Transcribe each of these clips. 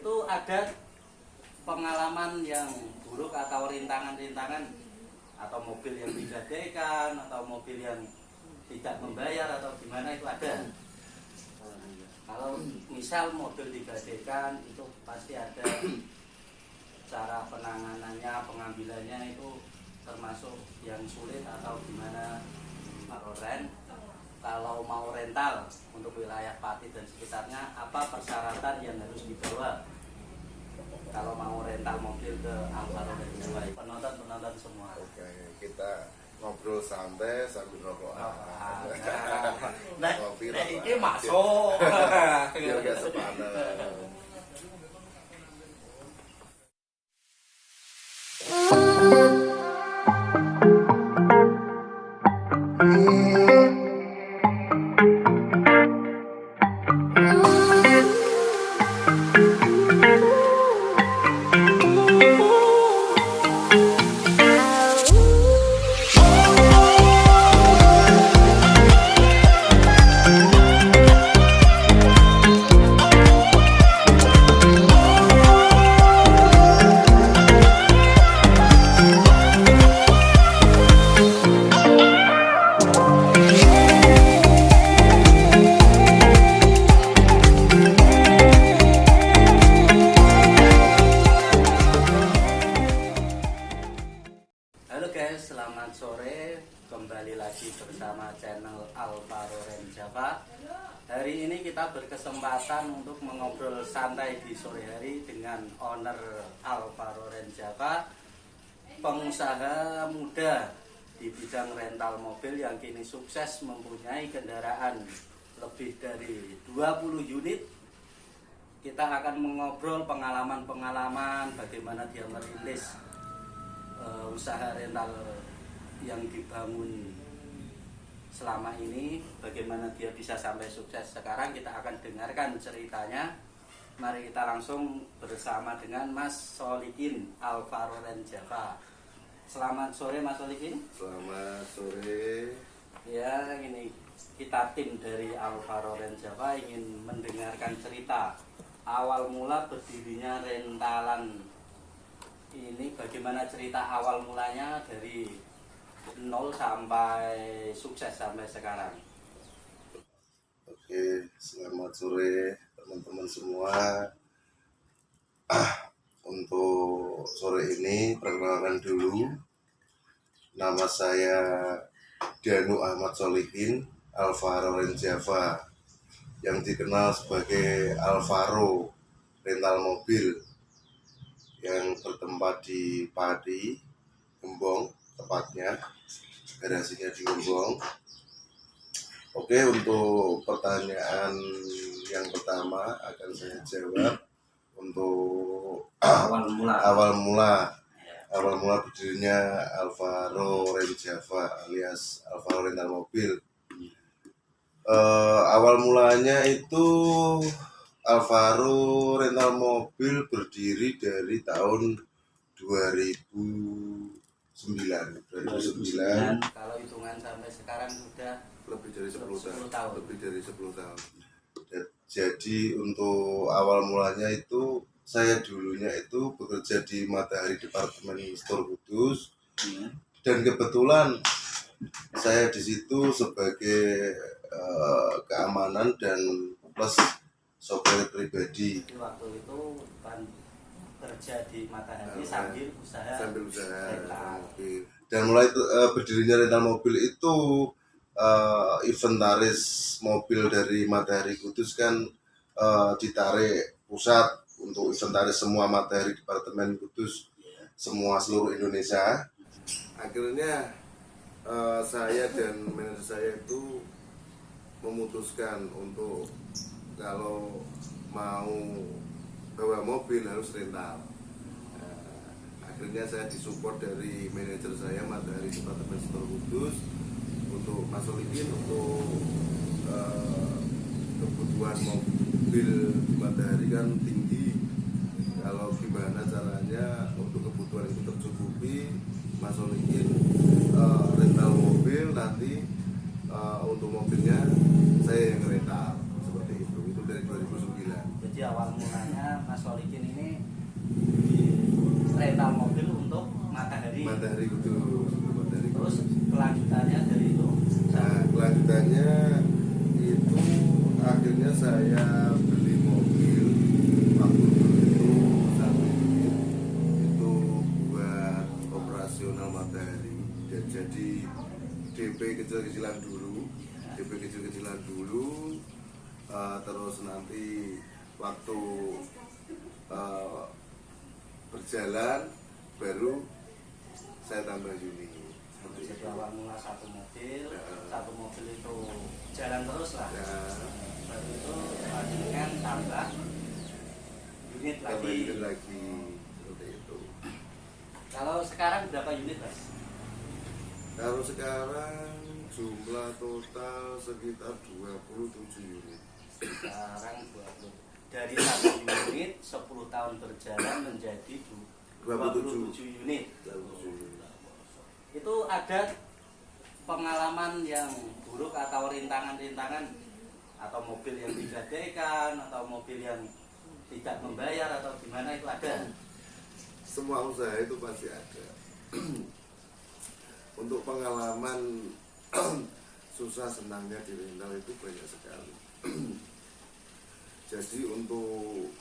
itu ada pengalaman yang buruk atau rintangan-rintangan, atau mobil yang digadekan atau mobil yang tidak membayar atau gimana, itu ada? Kalau misal mobil digadekan itu pasti ada cara penanganannya, pengambilannya itu termasuk yang sulit atau gimana Pak Roren. Kalau mau rental untuk wilayah Pati dan sekitarnya, apa persyaratan yang harus dibawa kalau mau rental mobil ke Alfa Roren Jawa? Penonton semua. Oke, kita ngobrol santai sambil rokok. Nah, ini masuk. Biar gak sepadan. Selamat sore, kembali lagi bersama channel Alfa Roren Jawa. Hari ini kita berkesempatan untuk mengobrol santai di sore hari dengan owner Alfa Roren Jawa, pengusaha muda di bidang rental mobil yang kini sukses mempunyai kendaraan lebih dari 20 unit. Kita akan mengobrol pengalaman-pengalaman bagaimana dia merintis usaha rental yang dibangun selama ini, bagaimana dia bisa sampai sukses sekarang. Kita akan dengarkan ceritanya. Mari kita langsung bersama dengan Mas Solikin, Alfa Roren Jawa. Selamat sore Mas Solikin. Selamat sore. Ya, ini kita tim dari Alfa Roren Jawa ingin mendengarkan cerita awal mula berdirinya rentalan ini. Bagaimana cerita awal mulanya dari nol sampai sukses sampai sekarang? Oke, selamat sore teman-teman semua. Untuk sore ini perkenalkan dulu, nama saya Danu Ahmad Solihin, Alfa Roren Jawa, yang dikenal sebagai Alvaro rental mobil, yang bertempat di Pati, Gembong tepatnya, garasinya di Gembong. Oke, untuk pertanyaan yang pertama akan saya jawab untuk awal mula berdirinya Alvaro Roren Jawa alias Alvaro rental mobil. Awal mulanya itu Alvaro rental mobil berdiri dari tahun 2009. Kalau hitungan sampai sekarang sudah lebih dari 10 tahun. Lebih dari 10 tahun. Jadi untuk awal mulanya itu saya dulunya itu bekerja di Matahari Departemen Store Kudus. Dan kebetulan saya di situ sebagai keamanan dan plus sopir pribadi. Waktu itu kan kerja di Matahari sambil usaha rental. Dan mulai berdirinya rental mobil itu inventaris mobil dari Matahari Kudus kan ditarik pusat untuk inventaris semua Matahari Departemen Kudus, semua seluruh Indonesia. Akhirnya saya dan manajer saya itu memutuskan untuk kalau mau bawa mobil harus rental. Akhirnya saya disupport dari manajer saya Matahari Departemen Store Kudus untuk Mas Solikin untuk kebutuhan mobil di Matahari kan tinggi. Kalau gimana caranya untuk kebutuhan itu tercukupi, Mas Solikin rental mobil, nanti untuk mobilnya saya yang rental, seperti itu dari 2009. Jadi Jadi awal mulanya Mas Solikin ini rental mobil untuk matahari. Matahari Kudus. Matahari Terus Kudus. kelanjutannya dari itu. Nah, kelanjutannya itu akhirnya saya beli mobil waktu itu 1 unit itu buat operasional matahari dan jadi DP kecil-kecilan dulu, terus nanti waktu berjalan baru saya tambah unit. Jadi awal mula satu mobil, Ya. satu mobil itu jalan terus lah. Ya, Baru itu dengan tambah unit tambah lagi. unit lagi seperti itu. Kalau sekarang berapa unit Mas? Kalau sekarang jumlah total sekitar 27 unit. Sekarang 20. Dari 1 unit 10 tahun berjalan menjadi 27 unit. 27 unit. Itu ada pengalaman yang buruk atau rintangan-rintangan atau mobil yang digadaikan atau mobil yang tidak membayar atau gimana itu ada? Semua usaha itu pasti ada. Untuk pengalaman susah senangnya di rental itu banyak sekali. Jadi untuk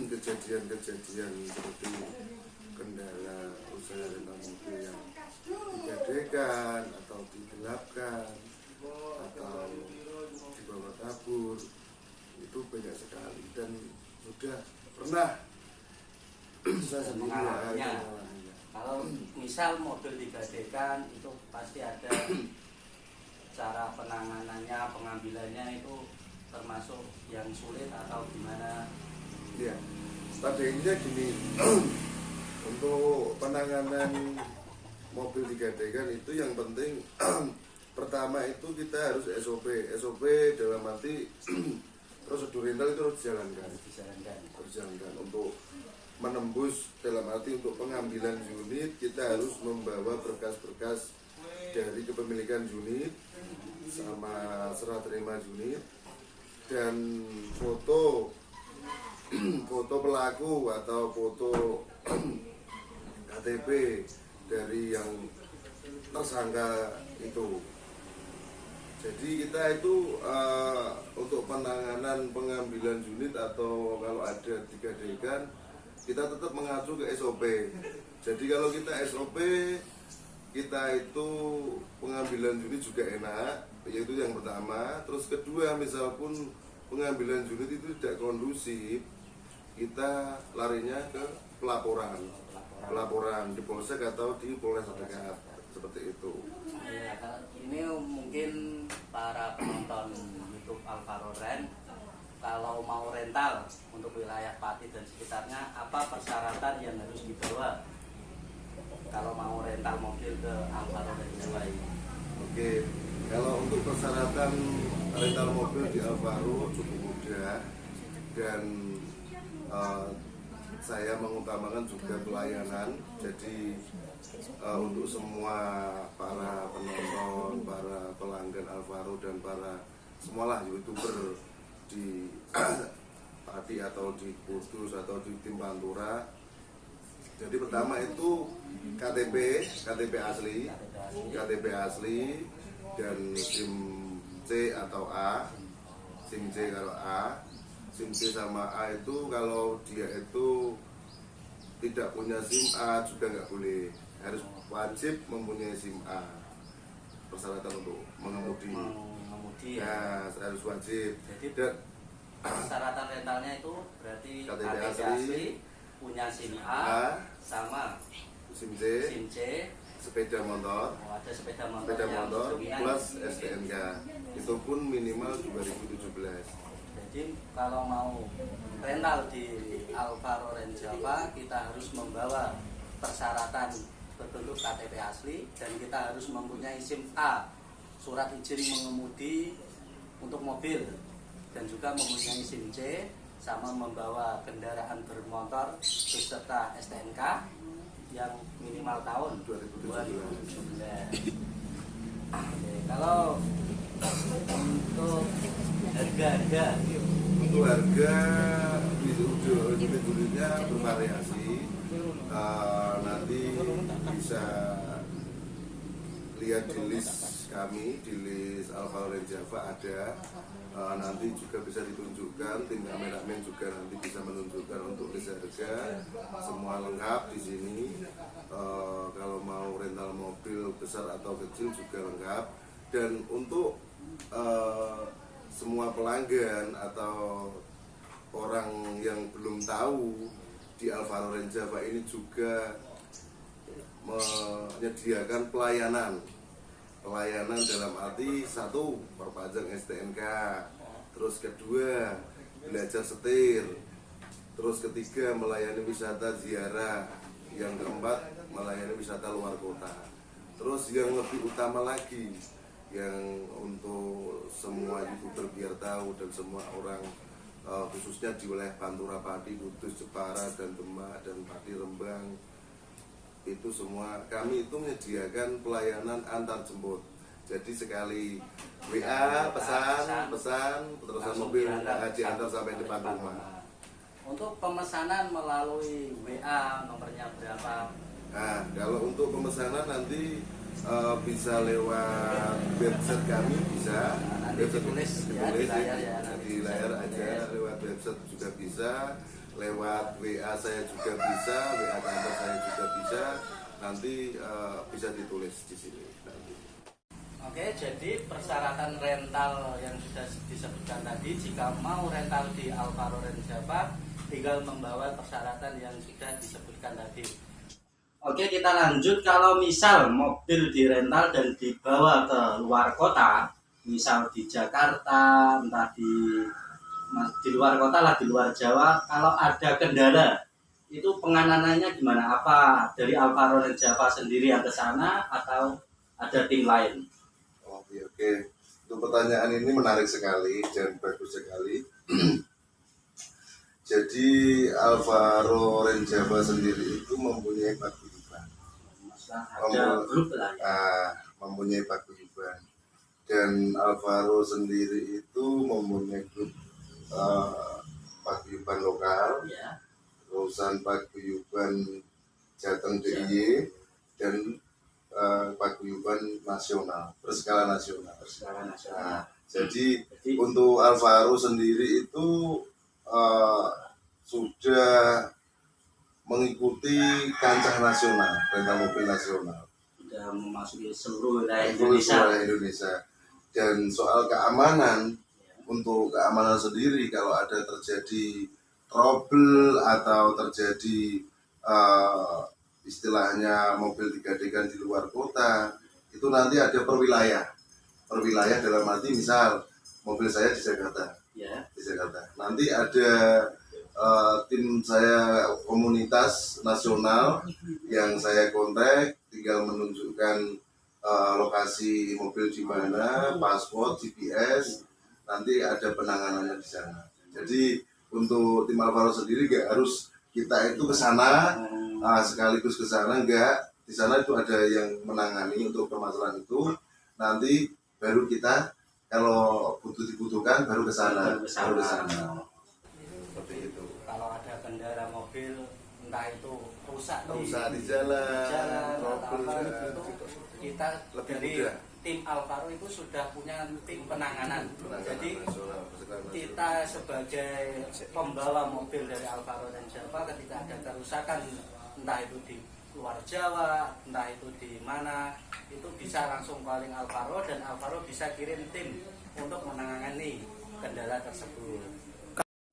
kejadian-kejadian seperti kendala usaha rental mobil yang digadaikan atau digelapkan atau dibawa kabur itu banyak sekali dan sudah pernah saya sendiri Mengalaminya. mengalaminya. Kalau misal mobil digadaikan itu pasti ada cara penanganannya, pengambilannya itu termasuk yang sulit atau gimana? Ya, strateginya gini. Untuk penanganan mobil digadaikan itu yang penting pertama itu kita harus SOP dalam arti prosedur rental itu harus dijalankan untuk menembus dalam arti untuk pengambilan unit kita harus membawa berkas-berkas dari kepemilikan unit sama serah terima unit dan foto pelaku atau foto KTP dari yang tersangka itu. Jadi kita itu untuk penanganan pengambilan unit atau kalau ada digadaikan kita tetap mengacu ke SOP. Jadi kalau kita SOP kita itu pengambilan unit juga enak, yaitu yang pertama. Terus kedua, misal pun pengambilan unit itu tidak kondusif, kita larinya ke pelaporan di polsek atau di polres terdekat seperti itu. Ya, ini mungkin para penonton YouTube Alvaro Ren kalau mau rental untuk wilayah Pati dan sekitarnya apa persyaratan yang harus dibawa kalau mau rental mobil ke Alvaro Ren Jawa ini? Oke, kalau untuk persyaratan rental mobil di Alvaro cukup mudah dan saya mengutamakan juga pelayanan. Jadi untuk semua para penonton, para pelanggan Alvaro dan para semualah YouTuber di Pati atau di Kudus atau di tim Pantura. Jadi pertama itu KTP asli dan SIM C atau A, SIM C kalau A, SIM C sama A itu kalau dia itu tidak punya SIM A juga nggak boleh, harus wajib mempunyai SIM A. Persyaratan untuk mengemudi Ya. ya harus wajib. Jadi Dan persyaratan rentalnya itu berarti KTP KTP asli, asli, punya SIM A, sama SIM C, SIM C, sepeda motor, ada sepeda motor yang dominan. plus STNK. Itu pun minimal 2017. Jadi kalau mau rental di Alvaro Ren Jawa kita harus membawa persyaratan berbentuk KTP asli dan kita harus mempunyai SIM A, surat izin mengemudi untuk mobil, dan juga mempunyai SIM C sama membawa kendaraan bermotor beserta STNK yang minimal tahun 2017. Oke, kalau untuk harga Untuk harga unitnya bervariasi. Nanti bisa lihat di list kami, di list Alvaro Range Java ada. Nanti juga bisa ditunjukkan, tim kameramen juga nanti bisa menunjukkan untuk list harga, semua lengkap di sini. Kalau mau rental mobil besar atau kecil juga lengkap. Dan untuk semua pelanggan atau orang yang belum tahu, di Alvaro Range Java ini juga menyediakan pelayanan dalam arti satu, perpanjang STNK, terus kedua belajar setir, terus ketiga melayani wisata ziarah, yang keempat melayani wisata luar kota. Terus yang lebih utama lagi, yang untuk semua YouTuber biar tahu dan semua orang, khususnya di wilayah Pantura, Pati, Kudus, Jepara, dan Demak, dan Pati, Rembang, itu semua kami itu menyediakan pelayanan antar jemput. Jadi sekali WA pesan terusan mobil diantar sampai depan rumah. Untuk pemesanan melalui WA nomornya berapa? Nah, kalau untuk pemesanan nanti bisa lewat website kami, bisa Nanti ditulis ya, di layar ya, di layar aja, lewat website juga bisa, lewat WA saya juga bisa, WA kantor saya juga bisa, nanti bisa ditulis di sini nanti. Oke, jadi persyaratan rental yang sudah disebutkan tadi, jika mau rental di Alvaro Range Java, tinggal membawa persyaratan yang sudah disebutkan tadi. Oke, kita lanjut. Kalau misal mobil dirental dan dibawa ke luar kota, misal di Jakarta, entah di luar kota lah, di luar Jawa, kalau ada kendala, itu penganganannya gimana? Apa dari Alvaro Range Java sendiri yang ke sana atau ada tim lain? Oke. Untuk pertanyaan ini menarik sekali dan bagus sekali. Jadi Alvaro Range Java sendiri itu mempunyai paguyuban. Ada grup lah ya. Mempunyai paguyuban. Dan Alvaro sendiri itu mempunyai grup paguyuban lokal, Ya. terusan paguyuban Jateng DIY, dan paguyuban nasional, berskala nasional. Jadi untuk Alvaro sendiri itu sudah mengikuti kancah nasional, rental mobil nasional, Sudah memasuki seluruh wilayah Indonesia. Dan soal keamanan, untuk keamanan sendiri, kalau ada terjadi trouble atau terjadi istilahnya mobil digadekan di luar kota, itu nanti ada perwilayah dalam arti misal mobil saya di Jakarta, nanti ada tim saya komunitas nasional yang saya kontak, tinggal menunjukkan lokasi mobil di mana, paspor, GPS, nanti ada penanganannya di sana. Jadi untuk tim Alvaro sendiri nggak harus kita itu ke sana sekaligus ke sana, enggak. Di sana itu ada yang menangani untuk permasalahan itu. Nanti baru kita kalau dibutuhkan baru ke sana. Seperti itu. Kalau ada kendala mobil, entah itu rusak di jalan, atau apa, itu kita lebih dari mudah. tim Alvaro itu sudah punya tim penanganan. Jadi kita sebagai pembawa mobil dari Alvaro dan Java, ketika ada kerusakan, entah itu di luar Jawa, entah itu di mana, itu bisa langsung calling Alvaro, dan Alvaro bisa kirim tim untuk menangani kendala tersebut.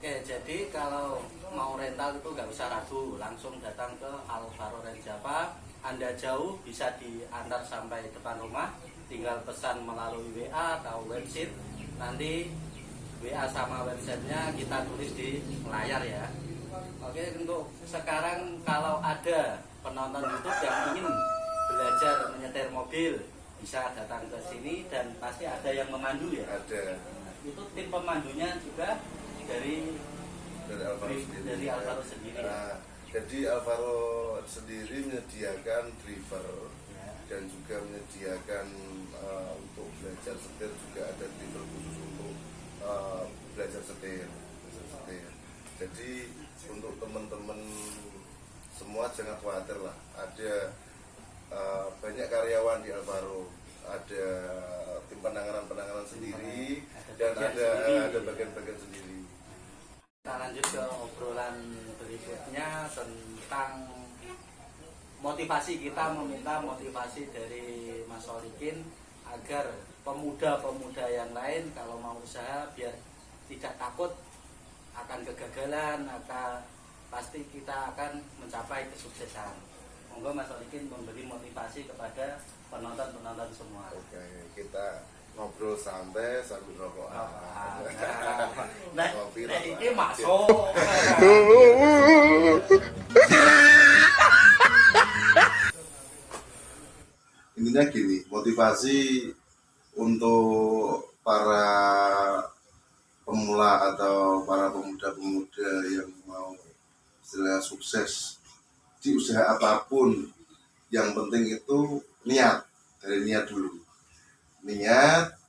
Oke, jadi kalau mau rental itu nggak usah ragu, langsung datang ke Alvaro Range Java. Anda jauh bisa diantar sampai depan rumah, tinggal pesan melalui WA atau website. Nanti WA sama websitenya kita tulis di layar ya. Oke, untuk sekarang kalau ada penonton YouTube yang ingin belajar menyetir mobil, bisa datang ke sini dan pasti ada yang memandu ya. Ada. Itu tim pemandunya juga dari Alvaro sendiri. Nah, jadi Alvaro sendiri menyediakan driver dan juga menyediakan untuk belajar setir, juga ada driver khusus untuk belajar setir. Jadi untuk teman-teman semua jangan khawatir lah, ada banyak karyawan di Alvaro, ada tim penanganan sendiri dan ada bagian-bagian sendiri. Kita lanjut ke obrolan berikutnya tentang motivasi. Kita meminta motivasi dari Mas Solikin agar pemuda-pemuda yang lain kalau mau usaha biar tidak takut akan kegagalan, pasti kita akan mencapai kesuksesan. Monggo Mas Solikin memberi motivasi kepada penonton-penonton semua. Oke, kita ngobrol santai sambil rokok. Nah, ini masuk. Intinya gini, motivasi untuk para pemula atau para pemuda-pemuda yang mau istilahnya sukses di usaha apapun, yang penting itu niat, dari niat dulu. Niat,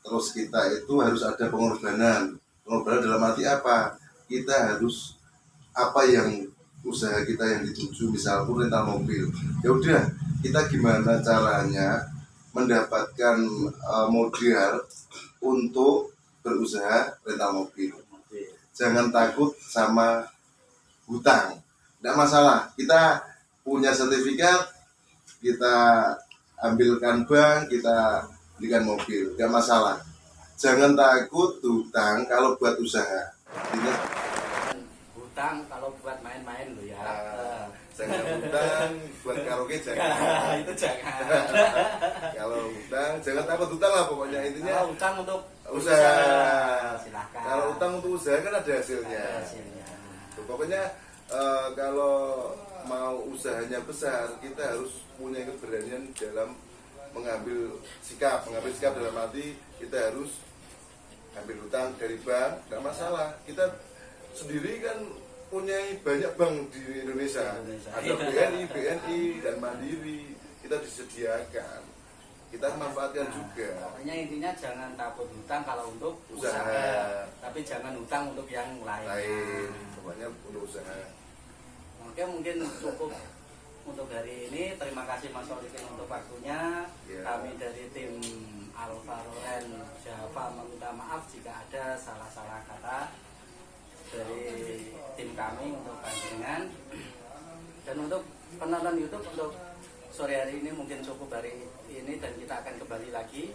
terus kita itu harus ada pengorbanan. Pengorbanan dalam arti apa? Kita harus apa yang usaha kita yang dituju, misalnya rental mobil. Ya udah, kita gimana caranya mendapatkan modal untuk berusaha rental mobil. Jangan takut sama hutang. Tidak masalah. Kita punya sertifikat, kita ambilkan bank, kita belikan mobil, tidak masalah. Jangan takut hutang kalau buat usaha. Hutang kalau buat main-main loh ya. Jangan hutang buat karaoke, jangan. Itu jangan. Kalau hutang, jangan takut hutang lah pokoknya, intinya. Kalau hutang untuk usaha. Silakan. Kalau hutang untuk usaha kan ada hasilnya. Tuh, pokoknya kalau mau usahanya besar, kita harus punya keberanian dalam mengambil sikap dalam arti kita harus ambil hutang dari bank, tidak masalah. Kita sendiri kan punya banyak bank di Indonesia. Ada BNI dan Mandiri, kita disediakan. Kita manfaatkan juga. Pokoknya intinya jangan takut hutang kalau untuk usaha. Tapi jangan hutang untuk yang lain. Pokoknya untuk usaha. Oke, mungkin cukup untuk hari ini. Terima kasih Mas Solikin untuk waktunya. Kami dari tim Alvaro Ren Java meminta maaf jika ada salah-salah kata dari tim kami untuk panjenengan. Dan untuk penonton YouTube untuk sore hari ini mungkin cukup hari ini dan kita akan kembali lagi.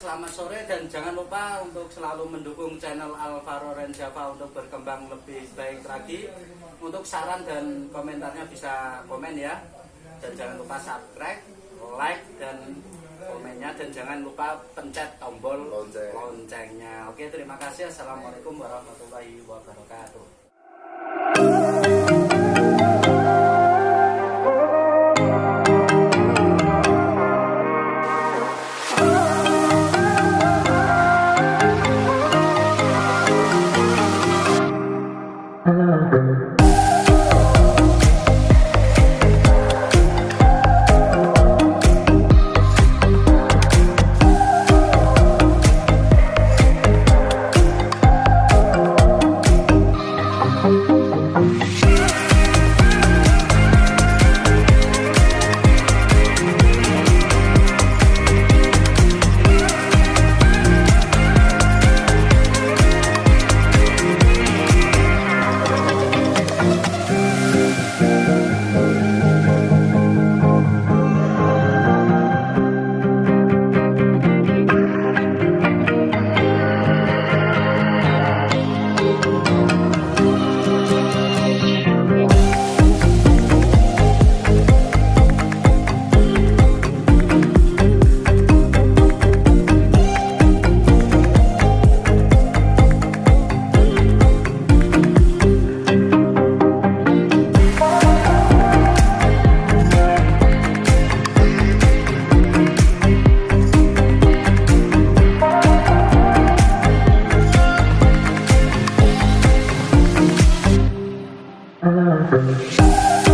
Selamat sore dan jangan lupa untuk selalu mendukung channel Alvaro Ren Java untuk berkembang lebih baik lagi. Untuk saran dan komentarnya bisa komen ya. Dan jangan lupa subscribe, like dan komennya, dan jangan lupa pencet tombol loncengnya. Oke, terima kasih. Assalamualaikum warahmatullahi wabarakatuh. Thank you.